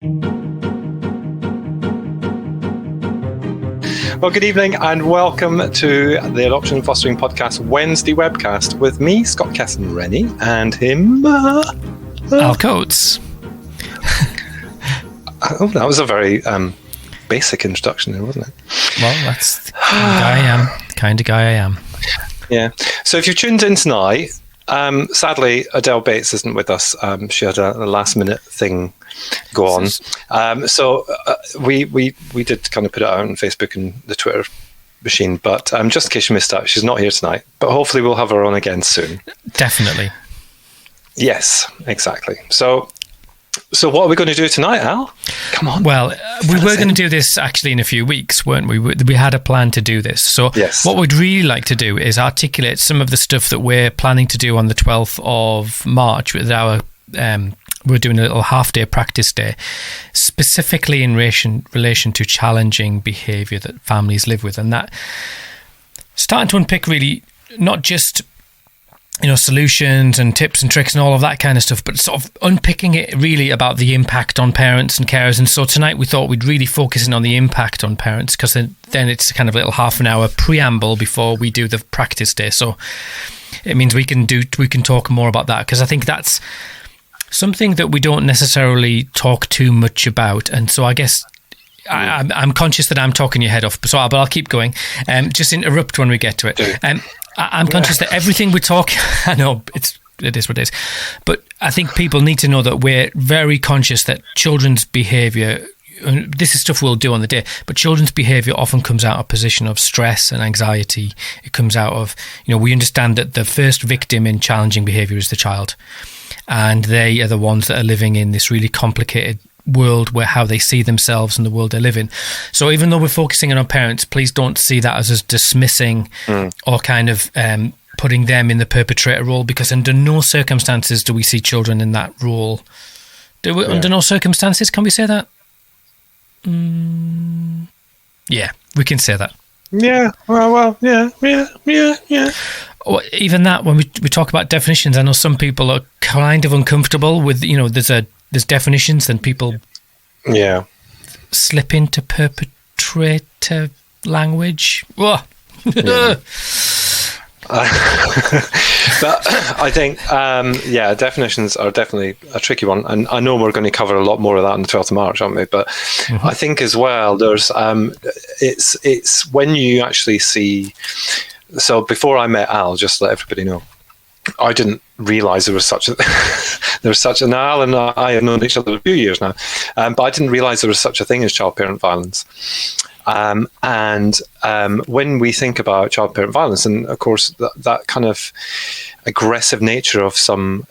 Well, good evening and welcome to the Adoption and Fostering Podcast Wednesday webcast with me, Scott Kesson-Rennie, and him, Al Coates. Oh, that was a very basic introduction there, wasn't it? Well, that's the kind of guy I am. Yeah. So if you've tuned in tonight, sadly, Adele Bates isn't with us. She had a last-minute thing go on. So we did kind of put it out on Facebook and the Twitter machine, but just in case you missed out, she's not here tonight. But hopefully we'll have her on again soon. Definitely. Yes, exactly. So what are we going to do tonight, Al? Come on. Well, we were going to do this actually in a few weeks, weren't we? We had a plan to do this. So yes. What we'd really like to do is articulate some of the stuff that we're planning to do on the 12th of March with our... we're doing a little half-day practice day, specifically in relation to challenging behaviour that families live with. And that starting to unpick really not just... solutions and tips and tricks and all of that kind of stuff, but sort of unpicking it really about the impact on parents and carers. And so tonight we thought we'd really focus in on the impact on parents, because then it's kind of a little half an hour preamble before we do the practice day. So it means we can talk more about that, because I think that's something that we don't necessarily talk too much about. And so I guess I'm conscious that I'm talking your head off, but I'll keep going. Just interrupt when we get to it. I'm conscious that everything we talk, I know it is what it is, but I think people need to know that we're very conscious that children's behaviour, this is stuff we'll do on the day, but children's behaviour often comes out of a position of stress and anxiety. It comes out of, we understand that the first victim in challenging behaviour is the child, and they are the ones that are living in this really complicated world where how they see themselves and the world they live in. So even though we're focusing on our parents, please don't see that as us dismissing or kind of putting them in the perpetrator role, because under no circumstances do we see children in that role. Under no circumstances, can we say that? Yeah, we can say that. Yeah, well, yeah. Or even that, when we talk about definitions, I know some people are kind of uncomfortable with, there's definitions, then people slip into perpetrator language. Whoa. Yeah. But I think, definitions are definitely a tricky one. And I know we're going to cover a lot more of that on the 12th of March, aren't we? But I think as well, there's, it's when you actually see, so before I met Al, just to let everybody know, I didn't realise there was such an Al and I have known each other a few years now, but I didn't realise there was such a thing as child-parent violence. When we think about child-parent violence, and of course that kind of aggressive nature of some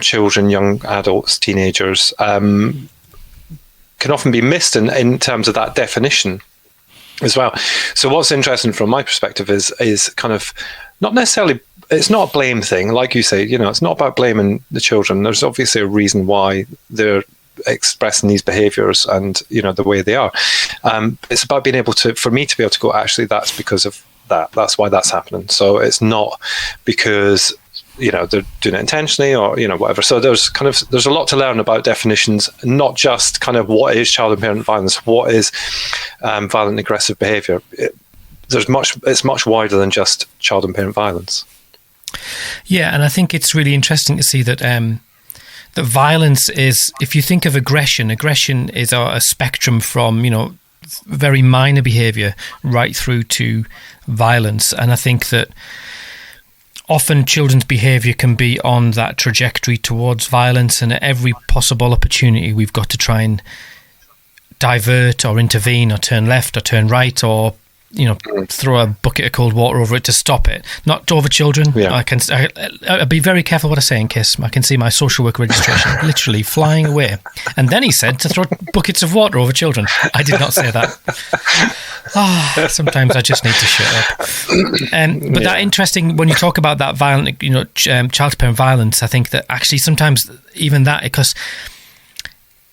children, young adults, teenagers, can often be missed in terms of that definition as well. So what's interesting from my perspective is kind of not necessarily, it's not a blame thing, like you say, it's not about blaming the children. There's obviously a reason why they're expressing these behaviours and the way they are. It's about being able to, for me to be able to go, actually that's because of that, that's why that's happening. So it's not because they're doing it intentionally or whatever. So there's a lot to learn about definitions, not just kind of what is child and parent violence, what is violent and aggressive behaviour. It's much wider than just child and parent violence. Yeah, and I think it's really interesting to see that that violence is, if you think of aggression is a spectrum from very minor behaviour right through to violence. And I think that often children's behaviour can be on that trajectory towards violence, and at every possible opportunity we've got to try and divert or intervene or turn left or turn right or throw a bucket of cold water over it to stop it. Not over children. Yeah. I'll be very careful what I say in case I can see my social work registration literally flying away. And then he said to throw buckets of water over children. I did not say that. Sometimes I just need to shut up. But that interesting, when you talk about that violent, child-parent violence, I think that actually sometimes even that, because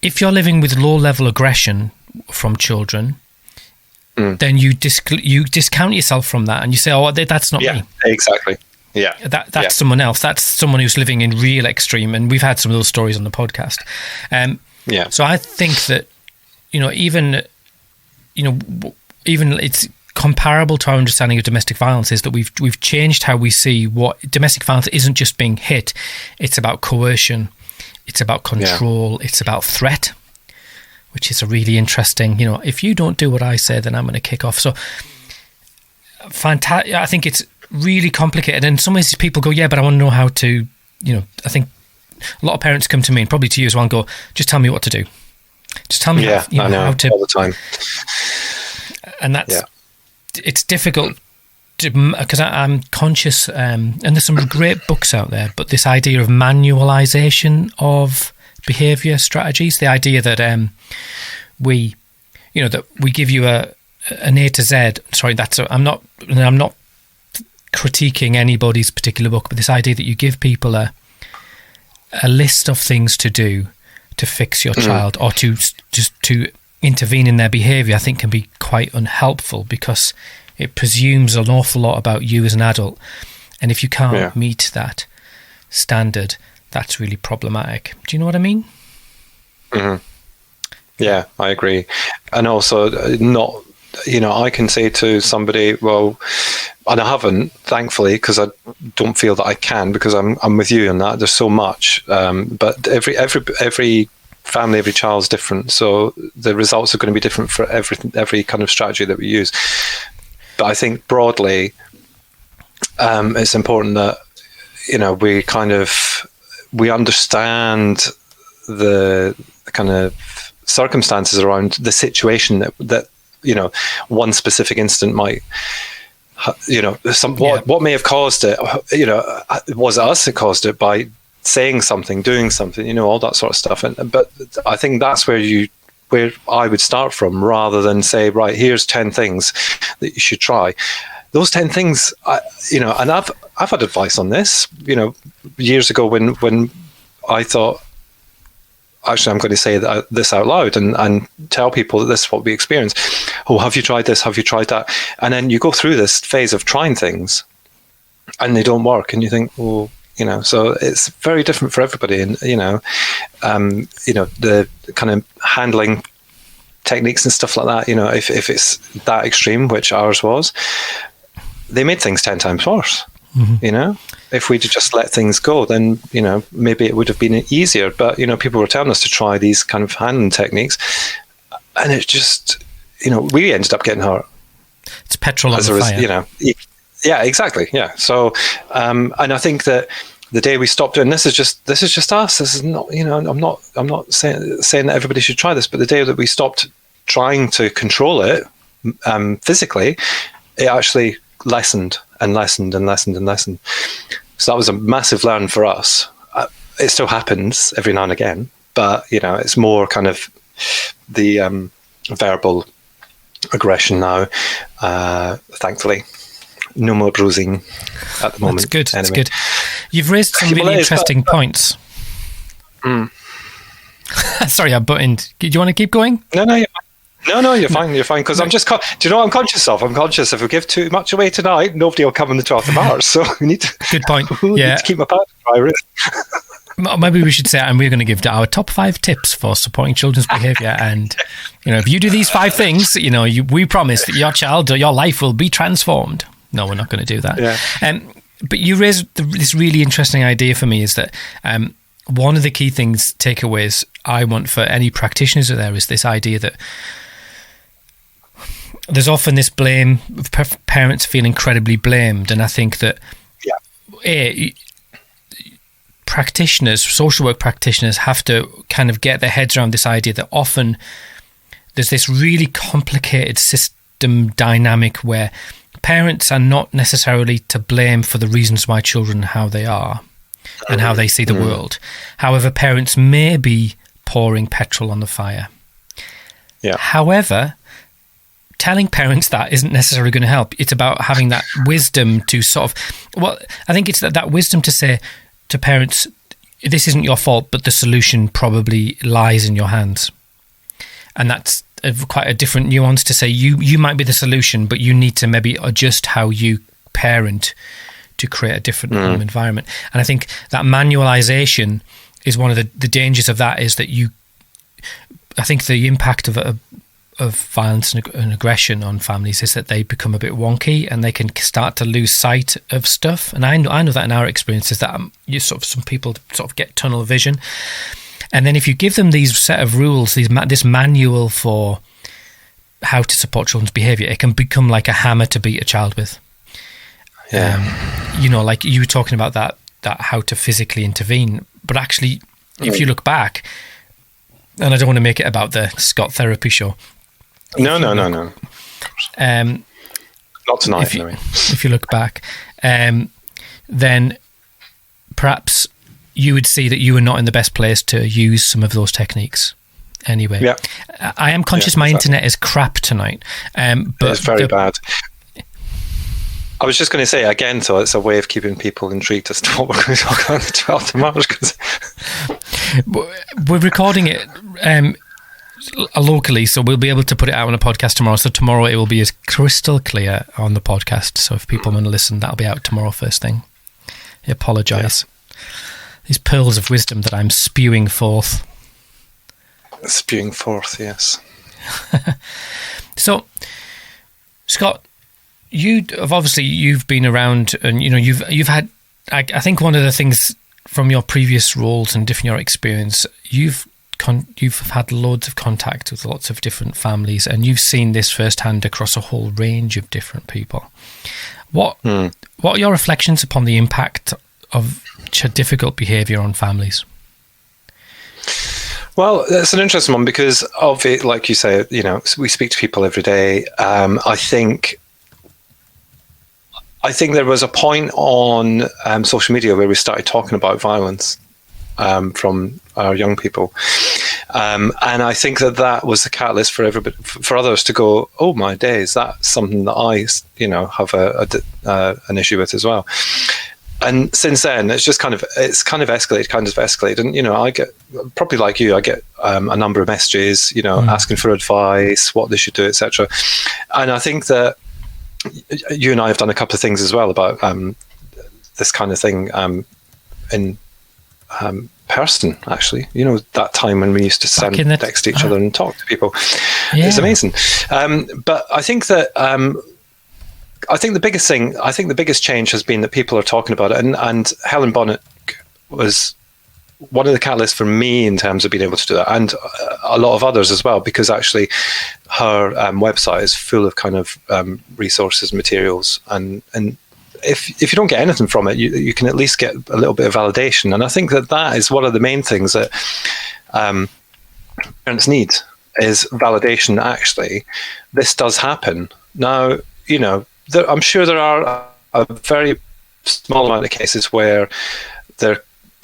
if you're living with low-level aggression from children, then you discount yourself from that and you say, oh, that's not me. Exactly. Yeah. That's someone else. That's someone who's living in real extreme, and we've had some of those stories on the podcast. So I think that, even it's comparable to our understanding of domestic violence is that we've changed how we see what domestic violence isn't just being hit. It's about coercion. It's about control. It's about threat, which is a really interesting, if you don't do what I say, then I'm going to kick off. So fantastic. I think it's really complicated. And in some ways people go, yeah, but I want to know how to, I think a lot of parents come to me and probably to you as well and go, just tell me what to do. Just tell me how to, all the time. And that's, it's difficult because I'm conscious, and there's some great books out there, but this idea of manualization of behavior strategies, the idea that we give you an A to Z. Sorry, I'm not critiquing anybody's particular book, but this idea that you give people a list of things to do to fix your child or to intervene in their behavior, I think can be quite unhelpful because it presumes an awful lot about you as an adult. And if you can't meet that standard, that's really problematic. Do you know what I mean? Mm-hmm. Yeah, I agree. And also I can say to somebody, well, and I haven't, thankfully, because I don't feel that I can, because I'm with you on that. There's so much, but every family, every child's different, so the results are going to be different for every kind of strategy that we use. But I think broadly, it's important that we understand the kind of circumstances around the situation that one specific incident might, what may have caused it, was it us that caused it by saying something, doing something, all that sort of stuff. But I think that's where I would start from, rather than say, right, here's 10 things that you should try. Those 10 things, and I've had advice on this, years ago when I thought, actually, I'm going to say this out loud and tell people that this is what we experience. Oh, have you tried this? Have you tried that? And then you go through this phase of trying things and they don't work. And you think, well, so it's very different for everybody. And, the kind of handling techniques and stuff like that, if it's that extreme, which ours was, they made things 10 times worse. Mm-hmm. If we'd just let things go, then, maybe it would have been easier. But, people were telling us to try these kind of handling techniques. And it just, we ended up getting hurt. It's petrol on the fire. Yeah, exactly. Yeah. So, and I think that the day we stopped doing this is just us. This is not, I'm not saying that everybody should try this, but the day that we stopped trying to control it physically, it actually lessened and lessened and lessened and lessened. So that was a massive learn for us. It still happens every now and again, but it's more kind of the verbal aggression now. Thankfully, no more bruising at the moment. That's good. Anyway. That's good. You've raised some really interesting points. Sorry, I buttoned. Do you want to keep going? No, you're fine. You're fine, because I'm just. Do you know what I'm conscious of? I'm conscious if we give too much away tonight, nobody will come on the 12th of March. So we need to. Good point. Need to keep my powder dry, really. Maybe we should say, and we're going to give our top 5 tips for supporting children's behaviour. And if you do these 5 things, we promise that your child or your life will be transformed. No, we're not going to do that. Yeah. But you raised this really interesting idea for me, is that one of the key takeaways I want for any practitioners out there is this idea that there's often this blame, parents feel incredibly blamed. And I think that practitioners, social work practitioners, have to kind of get their heads around this idea that often there's this really complicated system dynamic where parents are not necessarily to blame for the reasons why children are how they are and how they see the world. However, parents may be pouring petrol on the fire. Yeah. However, telling parents that isn't necessarily going to help. It's about having that wisdom to sort of, I think it's that wisdom to say to parents, this isn't your fault, but the solution probably lies in your hands. And that's quite a different nuance to say you might be the solution, but you need to maybe adjust how you parent to create a different home environment. And I think that manualization is one of the dangers of that, is that I think the impact of violence and aggression on families is that they become a bit wonky and they can start to lose sight of stuff. And I know that in our experiences that some people sort of get tunnel vision. And then if you give them these set of rules, this manual for how to support children's behaviour, it can become like a hammer to beat a child with. Yeah. Like you were talking about that how to physically intervene. But actually, if you look back, and I don't want to make it about the Scott therapy show. No. Not tonight, if you, anyway. If you look back, then perhaps you would see that you were not in the best place to use some of those techniques anyway. Yeah. I am conscious my internet is crap tonight. But it's very bad. I was just going to say, again, so it's a way of keeping people intrigued as to what we're going to talk about on the 12th of March. We're recording it locally, so we'll be able to put it out on a podcast tomorrow. So tomorrow it will be as crystal clear on the podcast. So if people want to listen, that'll be out tomorrow first thing. I apologise. Yeah. These pearls of wisdom that I'm spewing forth. Spewing forth, yes. So, Scott, you've been around, and you've had. I think one of the things from your previous roles and different your experience, you've had loads of contact with lots of different families, and you've seen this firsthand across a whole range of different people. What are your reflections upon the impact of difficult behaviour on families? Well, that's an interesting one because of it, like you say, we speak to people every day. I think there was a point on social media where we started talking about violence from our young people, and I think that was the catalyst for everybody, for others to go, "Oh my days, that's something that I, have an issue with as well." And since then, it's escalated, and I get, probably like you, I get a number of messages, asking for advice, what they should do, etc. And I think that you and I have done a couple of things as well about this kind of thing in person, actually. That time when we used to text each other and talk to people. Yeah. It's amazing. But I think that the biggest change has been that people are talking about it, and Helen Bonnet was one of the catalysts for me in terms of being able to do that, and a lot of others as well, because actually her website is full of kind of resources, materials, and if you don't get anything from it, you can at least get a little bit of validation. And I think that is one of the main things that parents need, is validation. Actually, this does happen. Now, I'm sure there are a very small amount of cases where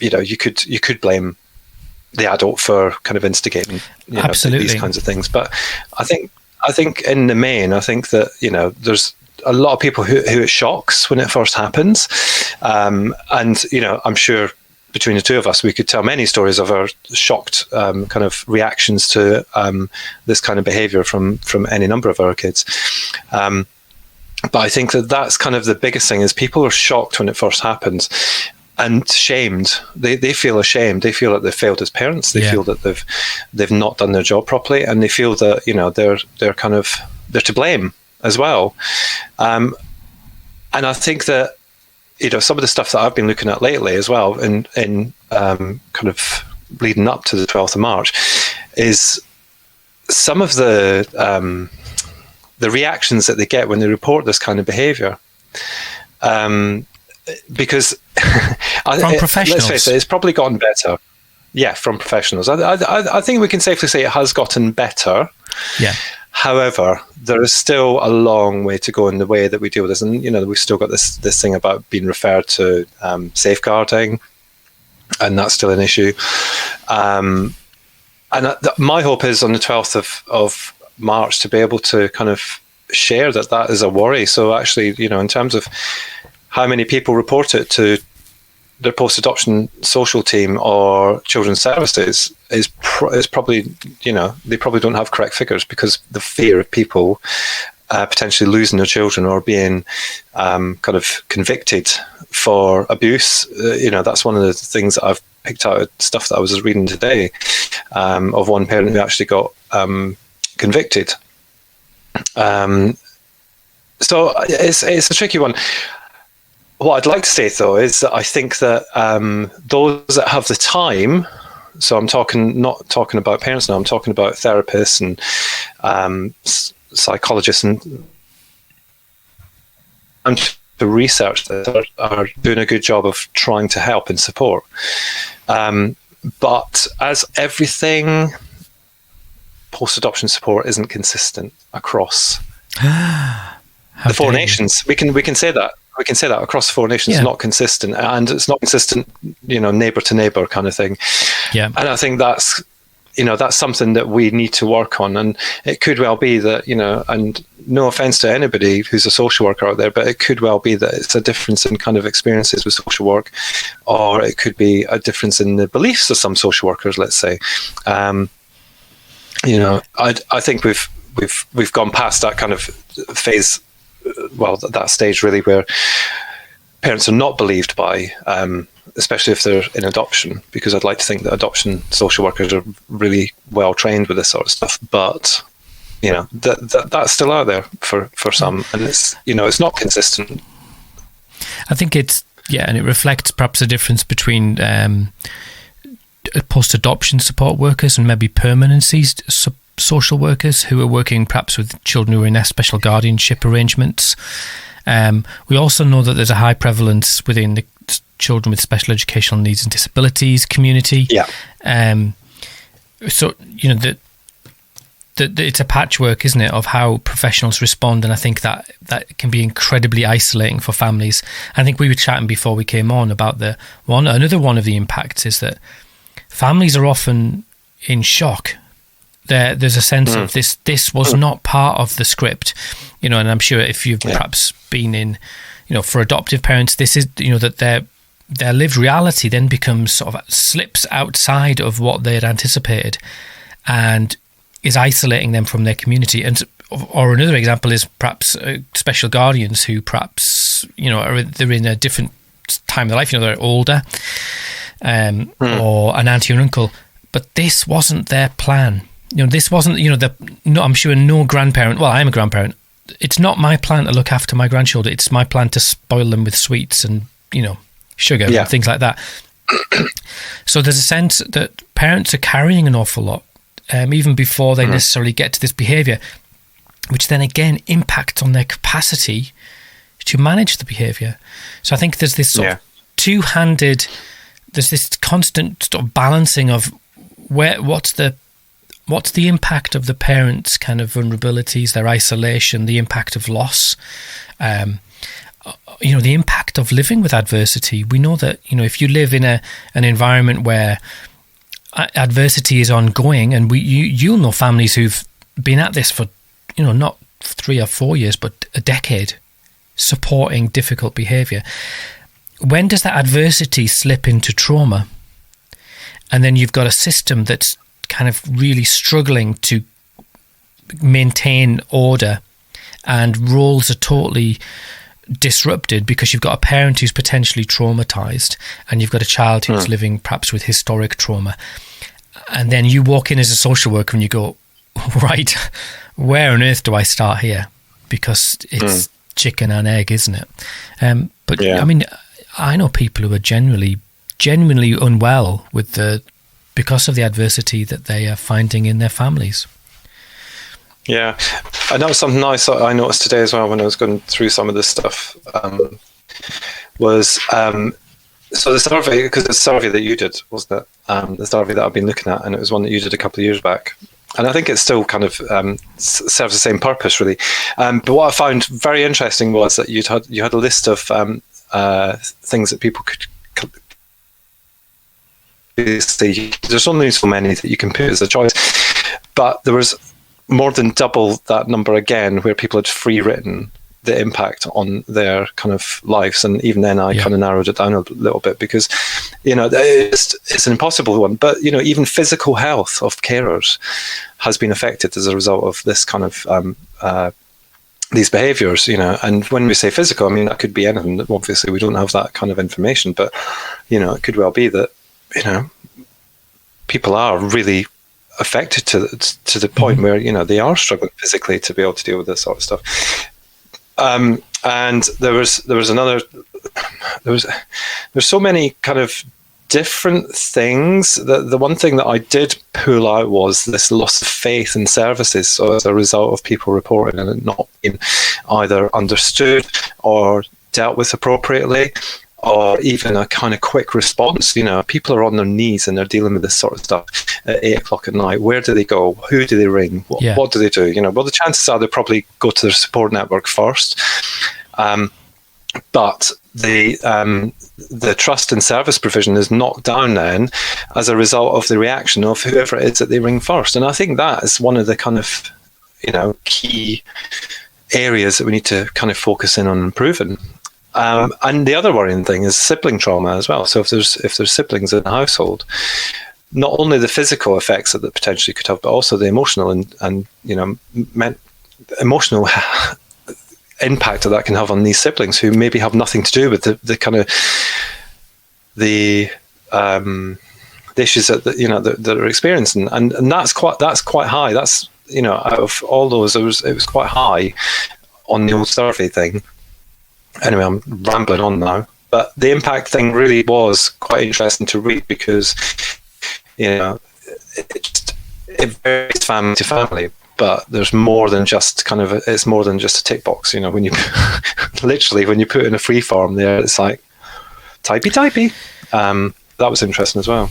you could blame the adult for kind of instigating these kinds of things. But I think in the main, I think that there's a lot of people who it shocks when it first happens, and I'm sure between the two of us we could tell many stories of our shocked kind of reactions to this kind of behaviour from any number of our kids. But I think that's kind of the biggest thing, is people are shocked when it first happens and shamed. They feel ashamed. They feel that they've failed as parents. They feel that they've not done their job properly, and they feel that they're to blame as well. And I think that some of the stuff that I've been looking at lately as well, in kind of leading up to the 12th of March, is some of the reactions that they get when they report this kind of behaviour. Because from professionals, let's face it, it's probably gotten better. Yeah, from professionals. I think we can safely say it has gotten better. Yeah. However, there is still a long way to go in the way that we deal with this, and we've still got this thing about being referred to safeguarding, and that's still an issue. And my hope is on the 12th of March to be able to kind of share that is a worry. So actually, in terms of how many people report it to their post-adoption social team or children's services is probably, they probably don't have correct figures, because the fear of people potentially losing their children or being kind of convicted for abuse. That's one of the things that I've picked out of stuff that I was reading today, of one parent who actually got convicted. So it's a tricky one. What I'd like to say, though, is that I think that those that have the time, so I'm not talking about parents now, I'm talking about therapists and psychologists and the research that are doing a good job of trying to help and support. But as everything, post-adoption support isn't consistent across the four nations. We can say that. We can say that across the four nations, it's not consistent, and it's not consistent, neighbor to neighbor kind of thing. Yeah, and I think that's something that we need to work on. And it could well be that, and no offense to anybody who's a social worker out there, but it could well be that it's a difference in kind of experiences with social work, or it could be a difference in the beliefs of some social workers, let's say. I think we've gone past that kind of phase, that stage really, where parents are not believed by, especially if they're in adoption, because I'd like to think that adoption social workers are really well trained with this sort of stuff. But that's still out there for some, and it's not consistent. I think and it reflects perhaps a difference between post-adoption support workers and maybe permanency social workers who are working perhaps with children who are in special guardianship arrangements. We also know that there's a high prevalence within the children with special educational needs and disabilities community. Yeah. So it's a patchwork, isn't it, of how professionals respond, and I think that can be incredibly isolating for families. I think we were chatting before we came on about another one of the impacts is that families are often in shock. There's a sense of this was not part of the script, and I'm sure if you've perhaps been in, for adoptive parents, this is, that their lived reality then becomes sort of slips outside of what they had anticipated and is isolating them from their community. Or another example is perhaps special guardians who perhaps, they're in a different time of their life, they're older, or an auntie or uncle, but this wasn't their plan. This wasn't, I'm sure no grandparent, well, I'm a grandparent. It's not my plan to look after my grandchildren. It's my plan to spoil them with sweets and, sugar and things like that. So there's a sense that parents are carrying an awful lot, even before they necessarily get to this behaviour, which then again impacts on their capacity to manage the behaviour. So I think there's this sort of two-handed, there's this constant sort of balancing of what's the impact of the parents' kind of vulnerabilities, their isolation, the impact of loss, the impact of living with adversity. We know that, if you live in an environment where adversity is ongoing, and you'll know families who've been at this for, not 3 or 4 years, but a decade, supporting difficult behaviour. When does that adversity slip into trauma? And then you've got a system that's kind of really struggling to maintain order, and roles are totally disrupted because you've got a parent who's potentially traumatized, and you've got a child who's living perhaps with historic trauma. And then you walk in as a social worker and you go, right, where on earth do I start here? Because it's chicken and egg, isn't it? I mean, I know people who are genuinely unwell because of the adversity that they are finding in their families. Yeah, and that was something I noticed today as well when I was going through some of this stuff. So the survey, because the survey that you did, wasn't it? The survey that I've been looking at, and it was one that you did a couple of years back. And I think it still kind of serves the same purpose, really. But what I found very interesting was that you had a list of things that people could. There's only so many that you can put as a choice, but there was more than double that number again where people had free written the impact on their kind of lives. And even then I kind of narrowed it down a little bit because, it's an impossible one. But, even physical health of carers has been affected as a result of this kind of these behaviours, and when we say physical, I mean, that could be anything. Obviously, we don't have that kind of information, but, it could well be that, people are really affected to the point where, they are struggling physically to be able to deal with this sort of stuff. And there's so many kind of different things. The one thing that I did pull out was this loss of faith in services. So as a result of people reporting and it not being either understood or dealt with appropriately, or even a kind of quick response. People are on their knees and they're dealing with this sort of stuff at 8:00 at night. Where do they go? Who do they ring? What do they do? Well, the chances are they probably go to their support network first. But the trust and service provision is knocked down then as a result of the reaction of whoever it is that they ring first. And I think that is one of the kind of, key areas that we need to kind of focus in on improving. And the other worrying thing is sibling trauma as well. So if there's siblings in the household, not only the physical effects that potentially could have, but also the emotional and emotional impact that can have on these siblings who maybe have nothing to do with the kind of the issues that that are experiencing, and that's quite high. That's out of all those, it was quite high on the old survey thing. Anyway, I'm rambling on now, but the impact thing really was quite interesting to read because it varies family to family. But there's more than just it's more than just a tick box. When you literally when you put in a free form there, it's like typey. That was interesting as well.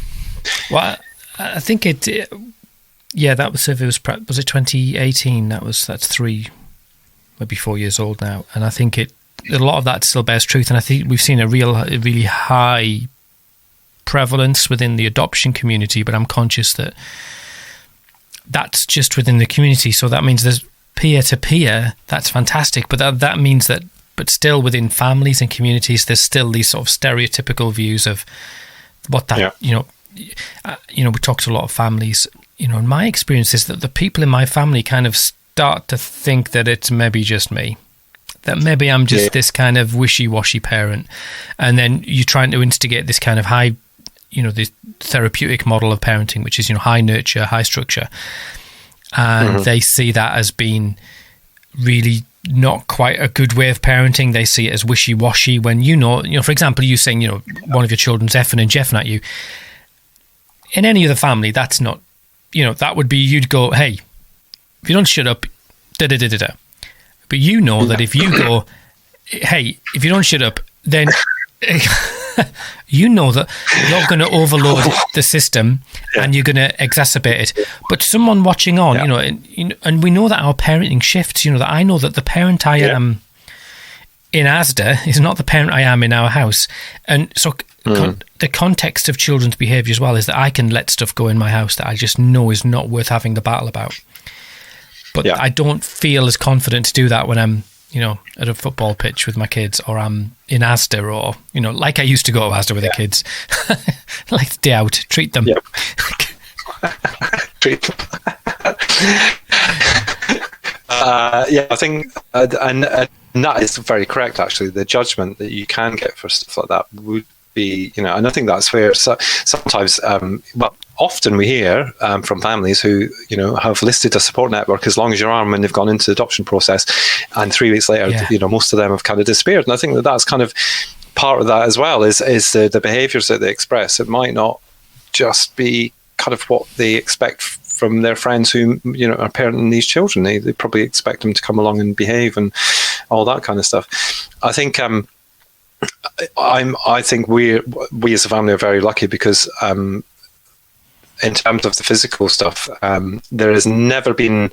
Well, I think that was survey was it 2018? That's 3, maybe 4 years old now, and I think a lot of that still bears truth. And I think we've seen a really high prevalence within the adoption community, but I'm conscious that that's just within the community. So that means there's peer to peer. That's fantastic. But that means that, but still within families and communities, there's still these sort of stereotypical views of what that, we talk to a lot of families, and my experience is that the people in my family kind of start to think that it's maybe just me, that maybe I'm just this kind of wishy-washy parent. And then you're trying to instigate this kind of high, the therapeutic model of parenting, which is, high nurture, high structure. And they see that as being really not quite a good way of parenting. They see it as wishy-washy when, for example, you saying, one of your children's effing and jeffing at you. In any other family, that's not, that would be, you'd go, hey, if you don't shut up, da-da-da-da-da. But that if you go, hey, if you don't shut up, then... that you're going to overload the system and you're going to exacerbate it. But someone watching on, and we know that our parenting shifts, that I know that the parent I am in Asda is not the parent I am in our house. And so the context of children's behaviour as well is that I can let stuff go in my house that I just know is not worth having the battle about. But I don't feel as confident to do that when I'm, at a football pitch with my kids, or I'm in Asda, or, like I used to go to Asda with the kids. Like the day out, treat them. Yep. Treat them. I think, and that is very correct, actually. The judgment that you can get for stuff like that would be, and I think that's where sometimes, often we hear from families who, have listed a support network as long as your arm when they've gone into the adoption process, and 3 weeks later, most of them have kind of disappeared. And I think that's kind of part of that as well, is the behaviours that they express. It might not just be kind of what they expect from their friends who, are parenting these children. They probably expect them to come along and behave and all that kind of stuff. I think I think we as a family are very lucky because in terms of the physical stuff, there has never been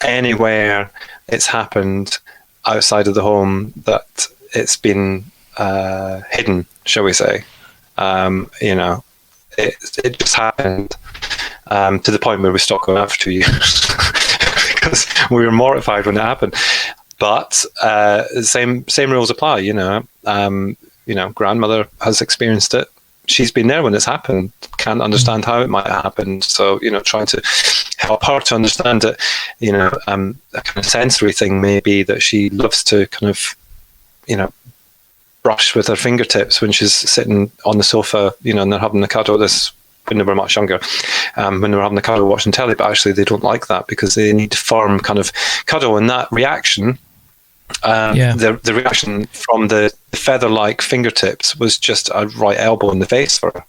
anywhere it's happened outside of the home that it's been hidden, shall we say. It just happened to the point where we stopped going after 2 years because we were mortified when it happened. But same rules apply. Grandmother has experienced it. She's been there when it's happened. Can't understand how it might have happened. So trying to help her to understand that, a kind of sensory thing may be that she loves to kind of, brush with her fingertips when she's sitting on the sofa, and they're having a cuddle. This when they were much younger, when they were having a cuddle watching telly, but actually they don't like that because they need firm kind of cuddle, and that reaction. The reaction from the feather-like fingertips was just a right elbow in the face for her,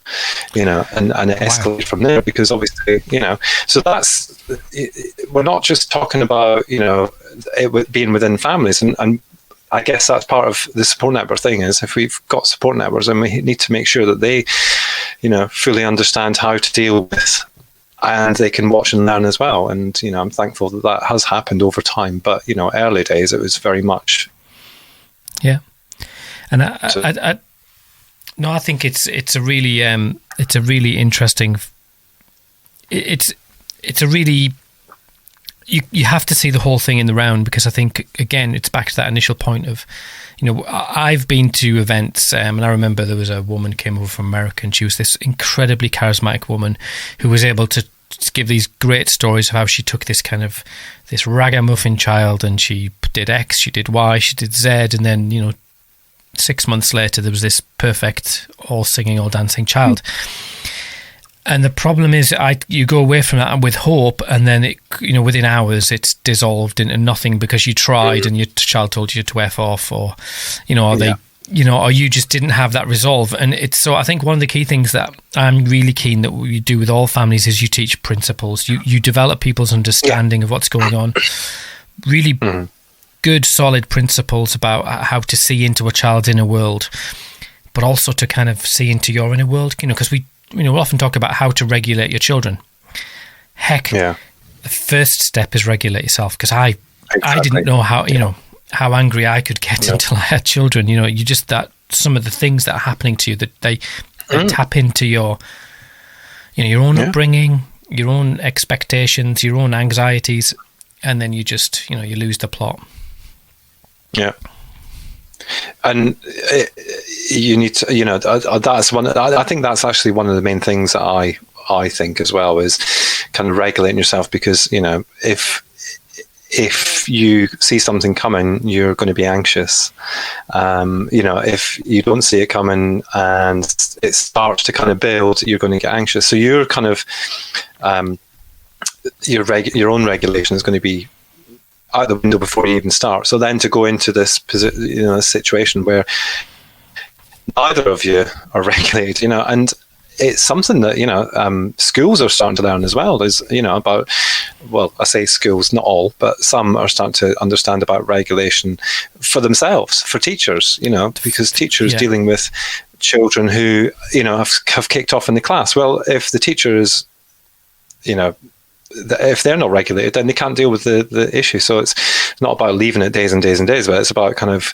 and it escalated from there because obviously, so that's, we're not just talking about, it being within families, and I guess that's part of the support network thing is if we've got support networks, then we need to make sure that they, fully understand how to deal with, and they can watch and learn as well. And, I'm thankful that has happened over time. But, early days, it was very much. Yeah. And I think it's a really interesting, it's a really, you have to see the whole thing in the round, because I think, again, it's back to that initial point of, I've been to events, and I remember there was a woman came over from America, and she was this incredibly charismatic woman who was able to give these great stories of how she took this ragamuffin child, and she did X, she did Y, she did Z, and then, 6 months later there was this perfect, all singing, all dancing child. And the problem is, you go away from that with hope, and then within hours it's dissolved into nothing because you tried and your child told you to F off, or or you just didn't have that resolve. And so I think one of the key things that I'm really keen that we do with all families is you teach principles. You develop people's understanding of what's going on. Really good, solid principles about how to see into a child's inner world, but also to kind of see into your inner world. Because we often talk about how to regulate your children. Heck, the first step is regulate yourself, because I didn't know how angry I could get until I had children. You just, that some of the things that are happening to you, that they tap into your own upbringing, your own expectations, your own anxieties, and then you just, you lose the plot. Yeah. And you need to, that's one. I think that's actually one of the main things that I think as well is kind of regulating yourself, because if you see something coming, you're going to be anxious. If you don't see it coming and it starts to kind of build, you're going to get anxious. So you're kind of your own regulation is going to be out the window before you even start. So then to go into this situation where neither of you are regulated, and it's something that schools are starting to learn as well. Is about, well, I say schools, not all, but some are starting to understand about regulation for themselves, for teachers. Because teachers dealing with children who have kicked off in the class. Well, if the teacher is, if they're not regulated, then they can't deal with the issue. So it's not about leaving it days and days and days, but it's about kind of,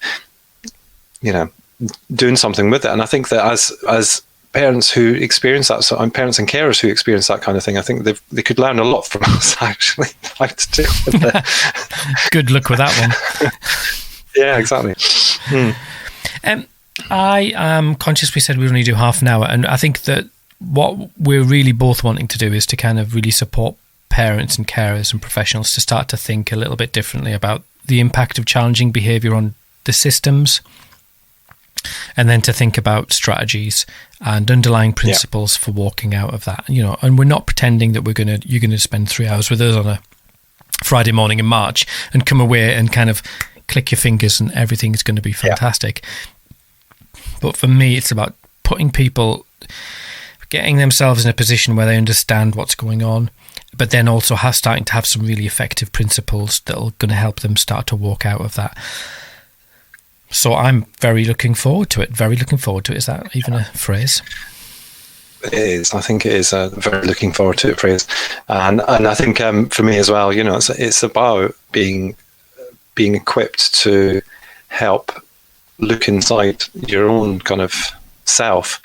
doing something with it. And I think that as parents who experience that, parents and carers who experience that kind of thing, I think they could learn a lot from us, actually, how to deal with it. Good luck with that one. Yeah, exactly. I am conscious we said we only do half an hour, and I think that what we're really both wanting to do is to kind of really support parents and carers and professionals to start to think a little bit differently about the impact of challenging behaviour on the systems, and then to think about strategies and underlying principles for walking out of that. And we're not pretending that you're gonna spend 3 hours with us on a Friday morning in March and come away and kind of click your fingers and everything's going to be fantastic. But for me, it's about putting people, getting themselves in a position where they understand what's going on, but then also starting to have some really effective principles that are going to help them start to walk out of that. So I'm very looking forward to it. Very looking forward to it. Is that even a phrase? It is. I think it is a very looking forward to it phrase. And I think for me as well, it's about being equipped to help look inside your own kind of self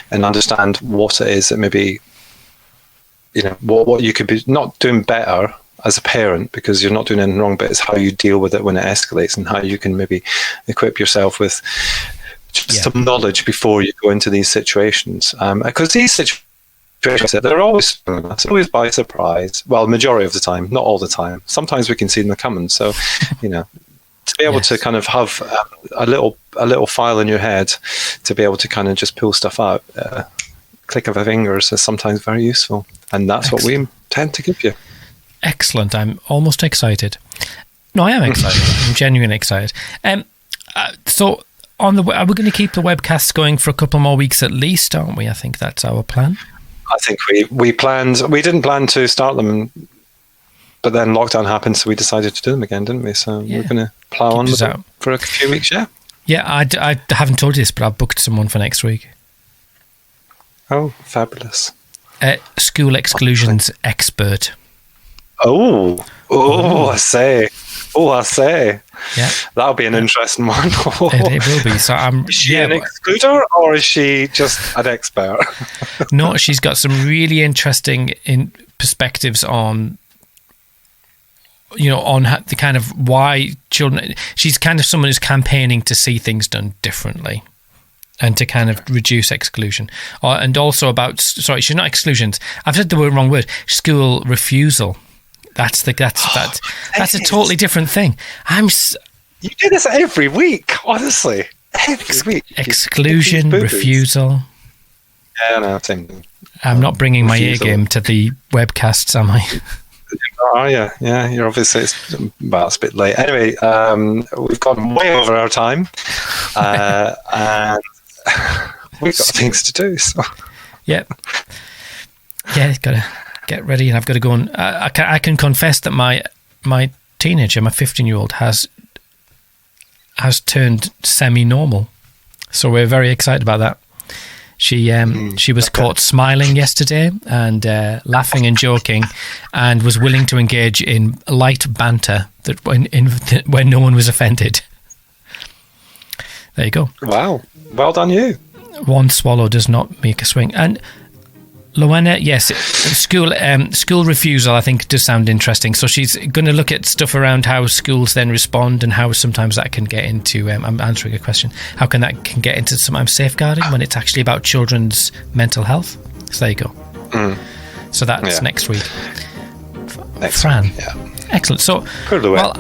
and understand what it is that maybe, what you could be not doing better as a parent, because you're not doing anything wrong, but it's how you deal with it when it escalates and how you can maybe equip yourself with just some knowledge before you go into these situations. Because these situations they're always by surprise. Well, majority of the time, not all the time. Sometimes we can see them coming. So, to be able to kind of have a little file in your head to be able to kind of just pull stuff out, click of a fingers is sometimes very useful, and that's what we tend to give you. Excellent. I'm almost excited. No, I am excited. I'm genuinely excited. So are we going to keep the webcasts going for a couple more weeks at least, aren't we? I think that's our plan. I think we didn't plan to start them, but then lockdown happened, so we decided to do them again, didn't we? So we're going to plough on with them for a few weeks, yeah? Yeah, I haven't told you this, but I've booked someone for next week. Oh, fabulous. School exclusions expert. Oh, I say. Yeah. That'll be an interesting one. It will be. So is she an excluder, or is she just an expert? No, she's got some really interesting perspectives on, on the kind of why children. She's kind of someone who's campaigning to see things done differently, and to kind of reduce exclusion, and also about. Sorry, she's not exclusions. I've said the wrong word. School refusal. That's a totally different thing. You do this every week, honestly. Every week. Exclusion, refusal. Yeah, no, same thing. I'm not bringing my A game to the webcasts, am I? Oh, yeah. You're obviously it's a bit late. Anyway, we've gone way over our time, and we've got things to do. So. Yep. Yeah, gotta get ready, and I've got to go and I can confess that my teenager, my 15-year-old, has turned semi-normal, so we're very excited about that. She was caught smiling yesterday and laughing and joking, and was willing to engage in light banter that when no one was offended. There you go. Wow, well done you. One swallow does not make a swing. And Loana, yes, school refusal, I think, does sound interesting. So she's going to look at stuff around how schools then respond, and how sometimes that can get into, I'm answering a question, how can get into sometimes safeguarding when it's actually about children's mental health. So there you go. So that's next week. Fran. Yeah. Excellent. So, well,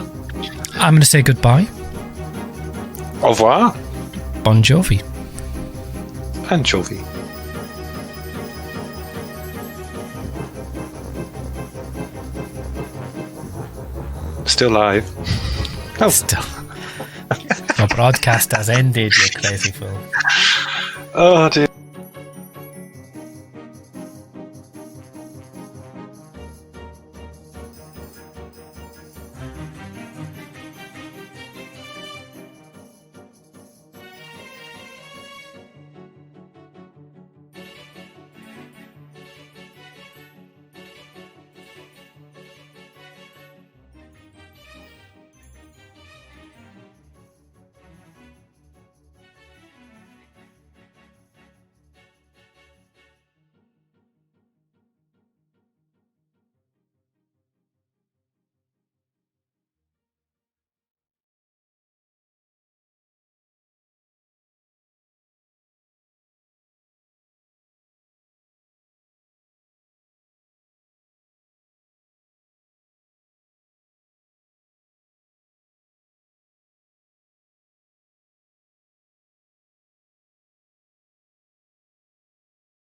I'm going to say goodbye. Au revoir. Bon Jovi. Anchovy. Still live. Oh, still. Your broadcast has ended, you crazy fool. Oh dear.